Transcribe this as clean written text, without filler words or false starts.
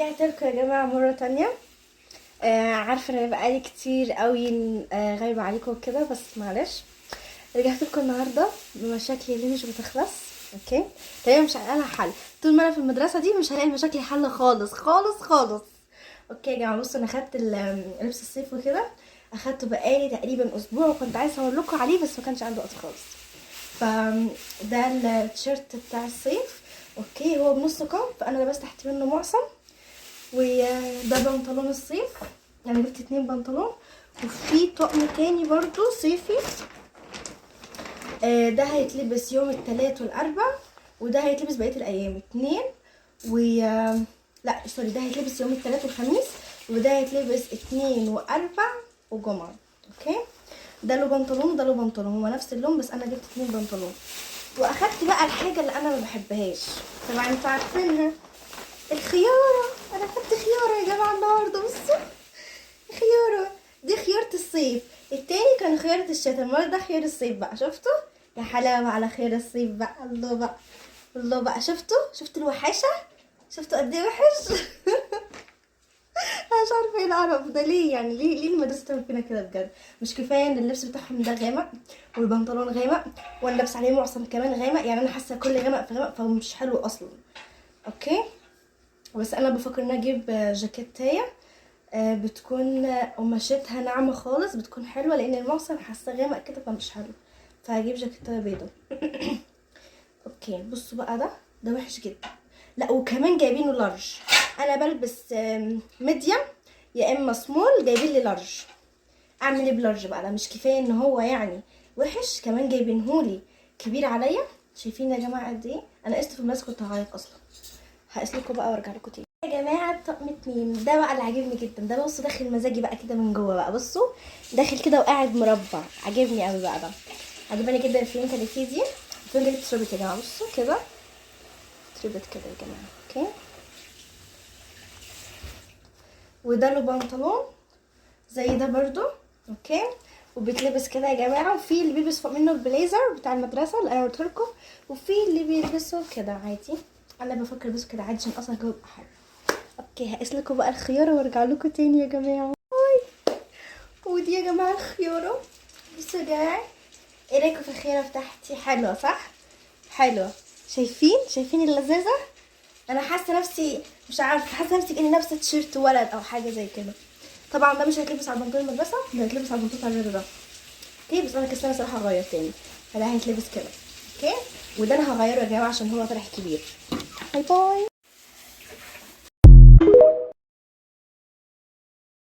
رجعت لكم يا جماعه مره تانية. عارفه انا بقالي كتير قوي غايبه عليكم كده، بس معلش. رجعت لكم النهارده بمشاكلي اللي مش بتخلص. اوكي، تقريبا مش هلاقي لها حل. طول ما انا في المدرسه دي مش هلاقي مشاكلي حل خالص خالص خالص. اوكي يا جماعه، بصوا انا خدت لبس الصيف وكده. اخدته بقالي تقريبا اسبوع، وكنت عايزه اقول لكم عليه بس ما كانش عندي وقت خالص. فده التيشيرت بتاع الصيف. اوكي، هو بنص كم، فانا لبست تحت منه معصم. وده بنطلون الصيف، يعني جبت 2 بنطلون. وفي طقم تاني برضو صيفي. ده هيتلبس يوم الثلاث والاربع، وده هيتلبس بقيه الايام 2 و لا سوري، ده هيتلبس يوم الثلاث والخميس، وده هيتلبس 2 واربع وجمعه. اوكي، ده له بنطلون وده له بنطلون، هو نفس اللون بس انا جبت 2 بنطلون. واخدت بقى الحاجه اللي انا ما بحبهاش، طبعا انتوا عارفينها، الخياره. انا خدت خياره يا جماعه النهارده، بصوا خياره. دي خياره الصيف، التاني كان خياره الشتاء، المره ده خيار الصيف بقى. شفتوا يا حلاوه على خيار الصيف بقى، الله بقى، الله بقى. شفتوا الوحشه، شفتوا قد ايه وحش. انا مش عارفه ايه القرف ده، ليه يعني؟ ليه المدرسه تعمل فينا كده بجد؟ مش كفايه ان اللبس بتاعهم ده غامق، والبنطلون غامق، وانا لابسه عليه معصم كمان غامق، يعني انا حاسه كل غامق في غامق، فهو مش حلو اصلا. اوكي، بس انا بفكر ان اجيب جاكيتايه بتكون قماشتها ناعمه خالص، بتكون حلوه، لان المعصم حاسه غامق كده فمش حلو. فهجيب جاكيتايه بيضه. اوكي، بصوا بقى، ده وحش جدا. لا، وكمان جايبينه لارج. انا بلبس ميديم يا اما سمول، جايبين لي لارج. اعمل ايه بلارج بقى؟ ده مش كفايه ان هو يعني وحش، كمان جايبينهولي كبير عليا. شايفين يا جماعه قد ايه؟ انا قست في الماسك كنت هعيط اصلا. هقيس لكم بقى وارجع لكم تاني يا جماعه. طقم 2 ده بقى اللي عاجبني جدا. ده بصوا داخل مزاجي بقى كده من جوه بقى، بصوا داخل كده وقاعد مربع، عاجبني قوي بقى. ده عجباني جدا الفيونكه اللي فيه دي. الفيونكه دي بتشربت يا جماعه، بصوا كده اتربط كده يا جماعه. اوكي، وده له بنطلون زي ده برضو. اوكي، وبيتلبس كده يا جماعه. وفي اللي بيلبس فوق منه البليزر بتاع المدرسه اللي انا قلت لكم، وفي اللي بيلبسه كده عادي. انا بفكر البسه كده عادي عشان اصلا الجو يبقى حر. اوكي، هقيس لكم بقى الخياره وارجع لكم تاني يا جماعه. ودي يا جماعه الخياره، بصوا يا جماعه. ايه رايكم في الخياره بتاعتي؟ حلوه صح؟ حلوه. شايفين اللذاذه؟ انا حاسه نفسي، مش عارفه، حاسه نفسي كاني لابسه تيشيرت ولد او حاجه زي كده. طبعا ده مش هيتلبس على بنطلون المدرسه، ده هيتلبس على بنطلون الرياضه ده. اوكي، بس انا كسلانه صراحه اغير تاني، فده هيتلبس كده. اوكي، وده انا هغيره يا جماعه عشان هو طلع كبير. باي باي.